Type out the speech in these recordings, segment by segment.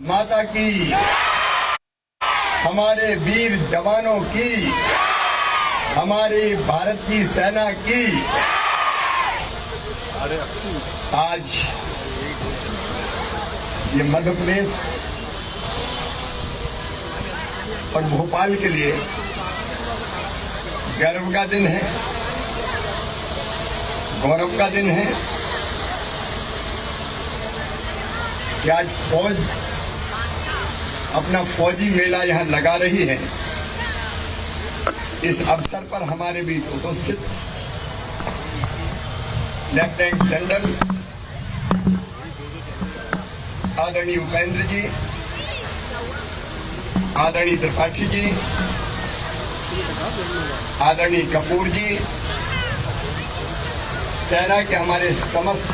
माता की, हमारे वीर जवानों की, हमारी भारत की सेना की आज ये मध्य प्रदेश और भोपाल के लिए गर्व का दिन है, गौरव का दिन है कि आज फौज अपना फौजी मेला यहां लगा रही है। इस अवसर पर हमारे बीच उपस्थित लेफ्टिनेंट जनरल आदरणीय उपेंद्र जी, आदरणीय त्रिपाठी जी, आदरणीय कपूर जी, सेना के हमारे समस्त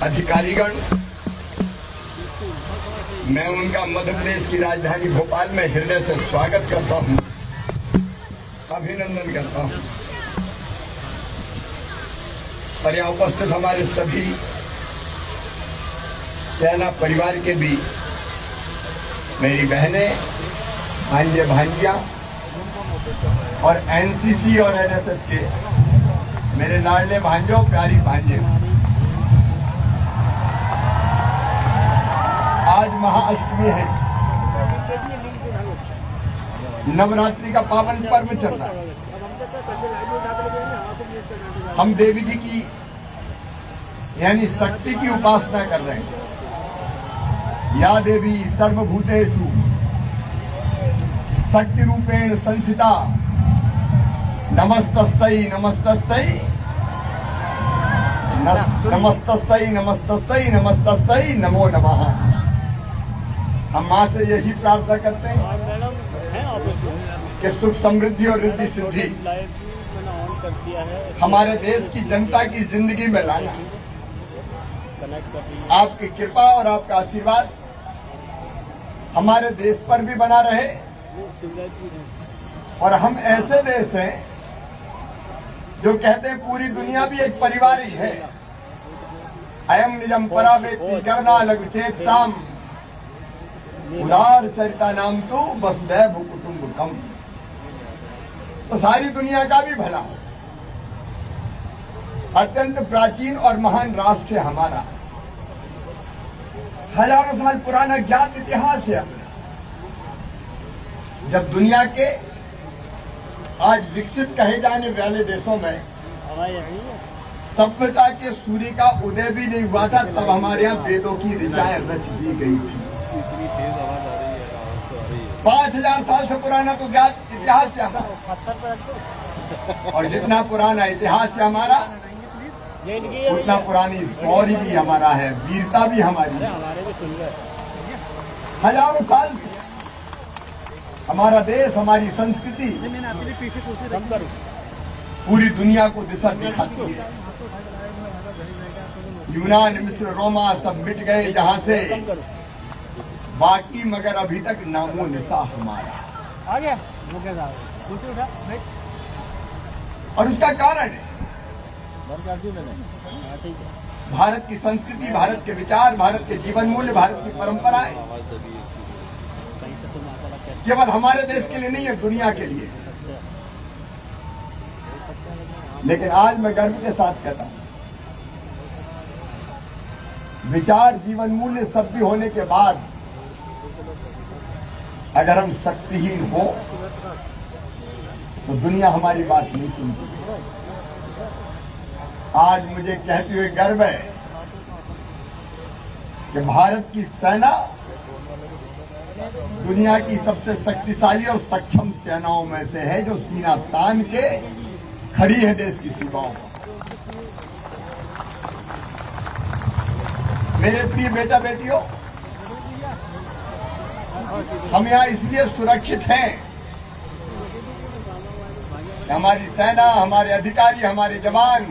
अधिकारीगण, मैं उनका मध्य प्रदेश की राजधानी भोपाल में हृदय से स्वागत करता हूं, अभिनंदन करता हूं। और यहां उपस्थित हमारे सभी सेना परिवार के भी मेरी बहनें, भांजे भांजियां और एनसीसी और एनएसएस के मेरे लाडले भांजों, प्यारी भांजे, आज महाअष्टमी है, नवरात्रि का पावन पर्व चल रहा है। हम देवी जी की यानी शक्ति की उपासना कर रहे हैं। या देवी सर्वभूतेषु शक्ति रूपेण संस्थिता, नमस्तस्यै नमस्तस्यै नमस्तस्यै नमस्तस्यै नमस्तस्यै नमो नमः। हम मां से यही प्रार्थना करते हैं कि सुख समृद्धि और रिद्धि सिद्धि हमारे देश की जनता की जिंदगी में लाना। आपकी कृपा और आपका आशीर्वाद हमारे देश पर भी बना रहे और हम ऐसे देश हैं जो कहते हैं पूरी दुनिया भी एक परिवार ही है। अयम निजम परा व्यक्ति गणना लघुचेत साम उदार चरिता नाम तो वसुधैव कुटुंबकम। तो सारी दुनिया का भी भला हो। अत्यंत प्राचीन और महान राष्ट्र है हमारा, हजारों साल पुराना ज्ञात इतिहास है अपना। जब दुनिया के आज विकसित कहे जाने वाले देशों में सभ्यता के सूर्य का उदय भी नहीं हुआ था, तब हमारे यहाँ वेदों की ऋचाएं रच दी गई थी। 5000 साल से पुराना तो ज्ञात इतिहास है हमारा, और जितना पुराना इतिहास है हमारा उतना पुरानी शौर्य भी हमारा है, वीरता भी हमारी है। हजारों साल से हमारा देश, हमारी संस्कृति पूरी दुनिया को दिशा दिखाती है। यूनान, मिस्र, रोमा सब मिट गए जहां से, बाकी मगर अभी तक नामो निशा हमारा। आ गया और उसका कारण है भारत की संस्कृति, भारत के विचार, भारत के जीवन मूल्य, भारत की परंपराएं केवल हमारे देश के लिए नहीं है, दुनिया के लिए। लेकिन आज मैं गर्व के साथ कहता हूं, विचार, जीवन मूल्य सब भी होने के बाद अगर हम शक्तिहीन हो तो दुनिया हमारी बात नहीं सुनती। आज मुझे कहते हुए गर्व है कि भारत की सेना दुनिया की सबसे शक्तिशाली और सक्षम सेनाओं में से है, जो सीना तान के खड़ी है देश की सीमाओं पर। मेरे प्रिय बेटा बेटियों, हम यहां इसलिए सुरक्षित हैं कि हमारी सेना, हमारे अधिकारी, हमारे जवान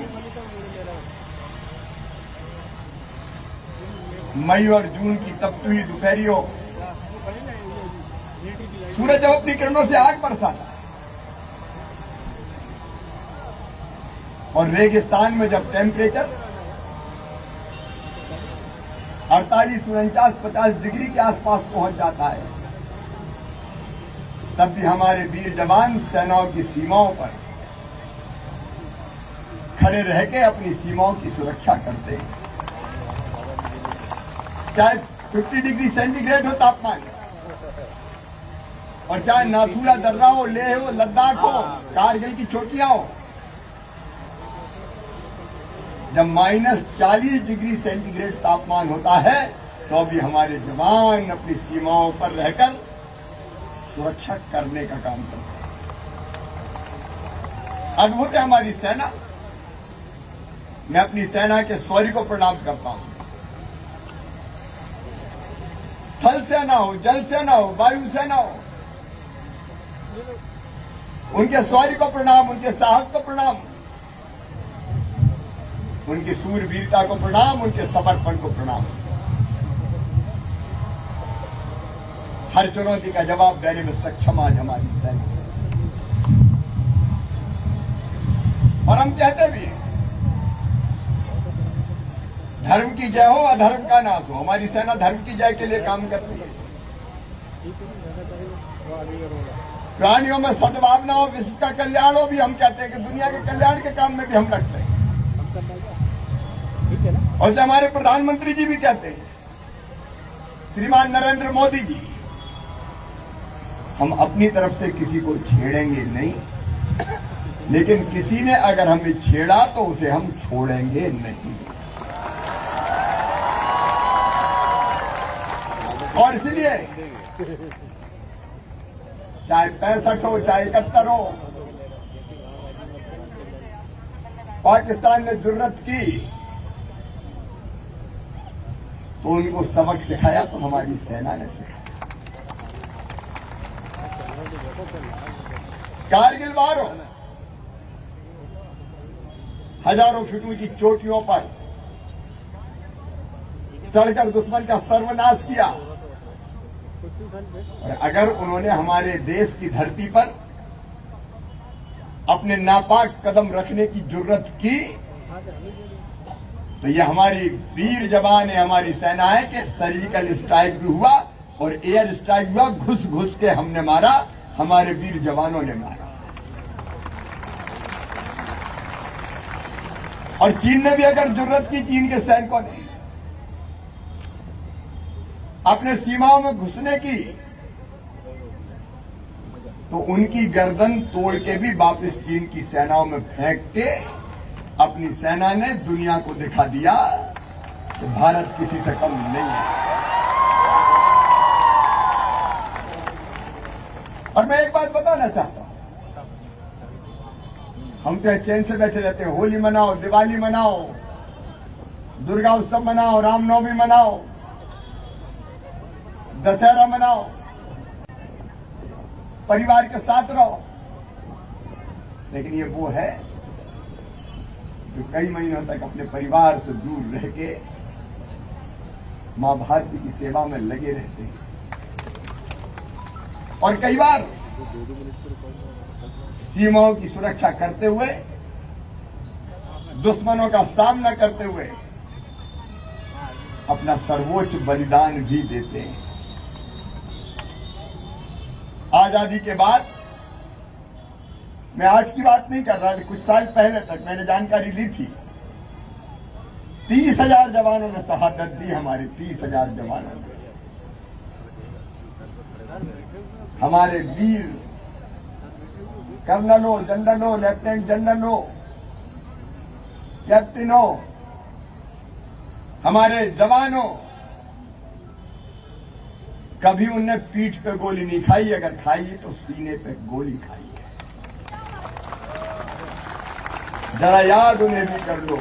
मई और जून की तपती हुई दोपहरियों सूरज जब अपनी किरणों से आग बरसाता और रेगिस्तान में जब टेम्परेचर 48, 49, 50 डिग्री के आसपास पहुंच जाता है, तब भी हमारे वीर जवान सेनाओं की सीमाओं पर खड़े रह के अपनी सीमाओं की सुरक्षा करते हैं। चाहे 50 डिग्री सेंटीग्रेड हो तापमान, और चाहे नाथुला दर्रा हो, लेह हो, लद्दाख हो, कारगिल की चोटियां हो, जब -40 डिग्री सेंटीग्रेड तापमान होता है तो भी हमारे जवान अपनी सीमाओं पर रहकर सुरक्षा करने का काम करते हैं। अद्भुत है हमारी सेना। मैं अपनी सेना के शौर्य को प्रणाम करता हूं। थल सेना हो, जल सेना हो, वायु सेना हो, उनके शौर्य को प्रणाम, उनके साहस को प्रणाम, उनकी सूरवीरता को प्रणाम, उनके समर्पण को प्रणाम। हर चुनौती का जवाब देने में सक्षम आज हमारी सेना, और हम कहते भी हैं धर्म की जय हो, अधर्म का नाश हो। हमारी सेना धर्म की जय के लिए काम करती है। प्राणियों में सद्भावना हो, विश्व का कल्याण हो, भी हम कहते हैं कि दुनिया के कल्याण के काम में भी हम लगते हैं। और जो हमारे प्रधानमंत्री जी भी कहते हैं, श्रीमान नरेंद्र मोदी जी, हम अपनी तरफ से किसी को छेड़ेंगे नहीं, लेकिन किसी ने अगर हमें छेड़ा तो उसे हम छोड़ेंगे नहीं। और इसलिए चाहे 65 हो, चाहे 71 हो, पाकिस्तान ने जुर्रत की तो उनको सबक सिखाया, तो हमारी सेना ने सिखाया। कारगिल वार हो, हजारों फीट ऊंची चोटियों पर चढ़कर दुश्मन का सर्वनाश किया, और अगर उन्होंने हमारे देश की धरती पर अपने नापाक कदम रखने की जुर्रत की, तो ये हमारी वीर जवान है, हमारी सेना है कि सर्जिकल स्ट्राइक भी हुआ और एयर स्ट्राइक हुआ, घुस घुस के हमने मारा, हमारे वीर जवानों ने मारा। और चीन ने भी अगर जुर्रत की, चीन के सैनिकों ने अपने सीमाओं में घुसने की, तो उनकी गर्दन तोड़ के भी वापस चीन की सेनाओं में फेंक के अपनी सेना ने दुनिया को दिखा दिया कि भारत किसी से कम नहीं है। और मैं एक बात बताना चाहता हूं, हम तो चैन से बैठे रहते हैं। होली मनाओ, दिवाली मनाओ, दुर्गा उत्सव मनाओ, रामनवमी मनाओ, दशहरा मनाओ, परिवार के साथ रहो, लेकिन ये वो है जो कई महीनों तक अपने परिवार से दूर रह के मां भारती की सेवा में लगे रहते हैं। और कई बार सीमाओं की सुरक्षा करते हुए, दुश्मनों का सामना करते हुए अपना सर्वोच्च बलिदान भी देते हैं। आजादी के बाद, मैं आज की बात नहीं कर रहा, कुछ साल पहले तक मैंने जानकारी ली थी, 30,000 जवानों ने शहादत दी। हमारे 30,000 जवानों ने, हमारे वीर कर्नल हो, जनरल हो, लेफ्टिनेंट जनरल हो, कैप्टन हो, हमारे जवानों, कभी उनने पीठ पे गोली नहीं खाई, अगर खाई तो सीने पे गोली खाई है। जरा याद उन्हें भी कर लो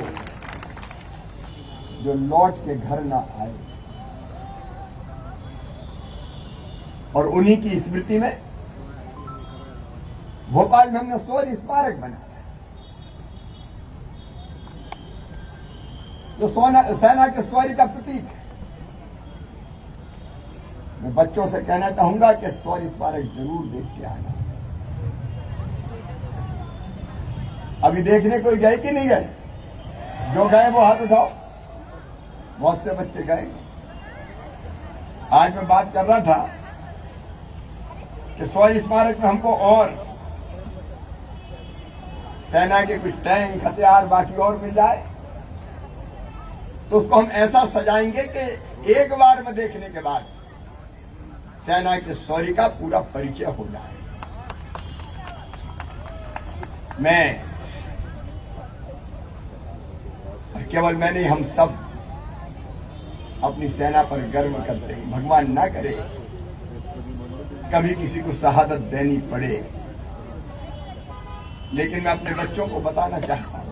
जो लौट के घर ना आए। और उन्हीं की स्मृति में भोपाल में हमने शौर्य स्मारक बनाया, जो सेना के शौर्य का प्रतीक है। मैं बच्चों से कहना चाहूंगा कि शौर्य स्मारक जरूर देख के आना। अभी देखने कोई गए कि नहीं गए? जो गए वो हाथ उठाओ। बहुत से बच्चे गए। आज मैं बात कर रहा था कि शौर्य स्मारक में हमको और सेना के कुछ टैंक हथियार बाकी और मिल जाए तो उसको हम ऐसा सजाएंगे कि एक बार में देखने के बाद सेना के शौर्य का पूरा परिचय हो जाए। मैं केवल मैं नहीं, हम सब अपनी सेना पर गर्व करते हैं। भगवान ना करे कभी किसी को शहादत देनी पड़े, लेकिन मैं अपने बच्चों को बताना चाहता हूं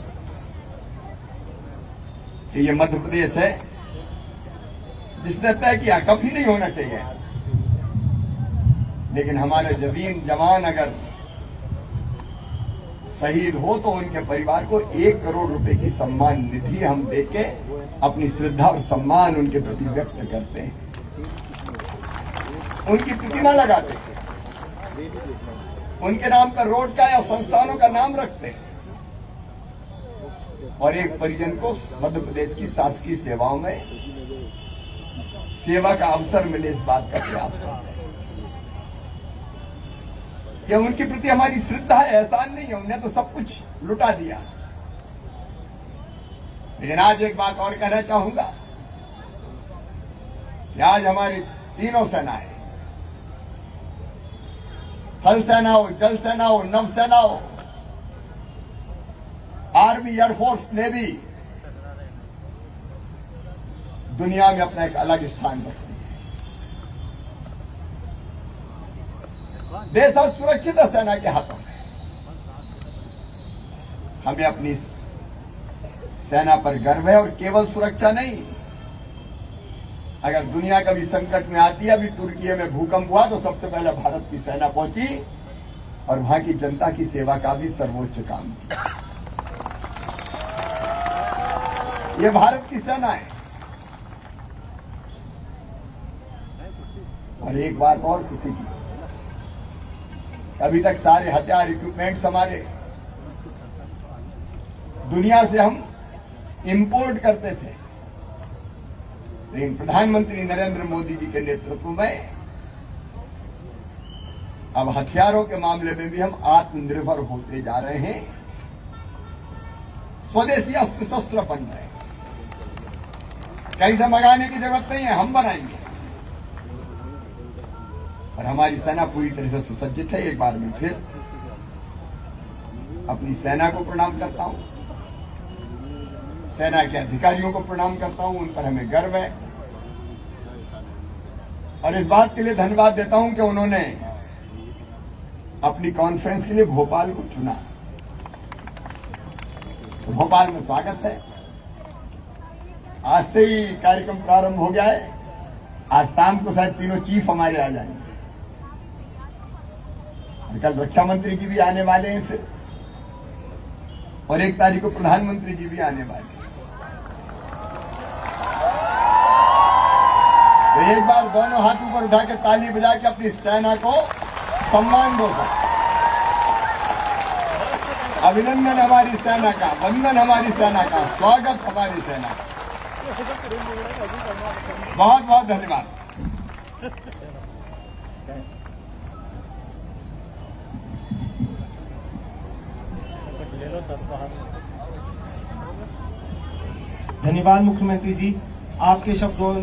कि ये मध्य प्रदेश है जिसने तय किया कभी नहीं होना चाहिए, लेकिन हमारे जवान अगर शहीद हो तो उनके परिवार को 1 करोड़ रुपए की सम्मान निधि हम देके अपनी श्रद्धा और सम्मान उनके प्रति व्यक्त करते हैं, उनकी प्रतिमा लगाते हैं, उनके नाम पर रोड का या संस्थानों का नाम रखते हैं और एक परिजन को मध्य प्रदेश की शासकीय सेवाओं में सेवा का अवसर मिले इस बात का प्रयास करते हैं। यह उनके प्रति हमारी श्रद्धा है, एहसान नहीं है। उन्हें तो सब कुछ लुटा दिया। लेकिन आज एक बात और कहना चाहूंगा कि आज हमारी तीनों सेनाएं, थल सेना हो, जल सेना हो, नव सेना हो, आर्मी, एयरफोर्स, नेवी, दुनिया में अपना एक अलग स्थान रखती है। देश आज सुरक्षित है सेना के हाथों में। हमें अपनी सेना पर गर्व है और केवल सुरक्षा नहीं, अगर दुनिया कभी संकट में आती है, अभी तुर्की में भूकंप हुआ तो सबसे पहले भारत की सेना पहुंची और वहां की जनता की सेवा का भी सर्वोच्च काम किया। ये भारत की सेना है। और एक बात और खुशी की, अभी तक सारे हथियार इक्विपमेंट्स हमारे दुनिया से हम इंपोर्ट करते थे, लेकिन प्रधानमंत्री नरेंद्र मोदी जी के नेतृत्व में अब हथियारों के मामले में भी हम आत्मनिर्भर होते जा रहे हैं, स्वदेशी अस्त्र शस्त्र बन रहे हैं। कहीं से मंगाने की जरूरत नहीं है, हम बनाएंगे। और हमारी सेना पूरी तरह से सुसज्जित है। एक बार में फिर अपनी सेना को प्रणाम करता हूं, सेना के अधिकारियों को प्रणाम करता हूं, उन पर हमें गर्व है। और इस बात के लिए धन्यवाद देता हूं कि उन्होंने अपनी कॉन्फ्रेंस के लिए भोपाल को चुना। तो भोपाल में स्वागत है। आज से ही कार्यक्रम प्रारंभ हो गया है। आज शाम को शायद तीनों चीफ हमारे आ जाएंगे। कल रक्षा मंत्री जी भी आने वाले हैं फिर, और 1 तारीख को प्रधानमंत्री जी भी आने वाले हैं। तो एक बार दोनों हाथ ऊपर उठा के ताली बजा के अपनी सेना को सम्मान दो। अभिनंदन हमारी सेना का, वंदन हमारी सेना का, स्वागत हमारी सेना का। बहुत बहुत धन्यवाद। धन्यवाद मुख्यमंत्री जी, आपके शब्दों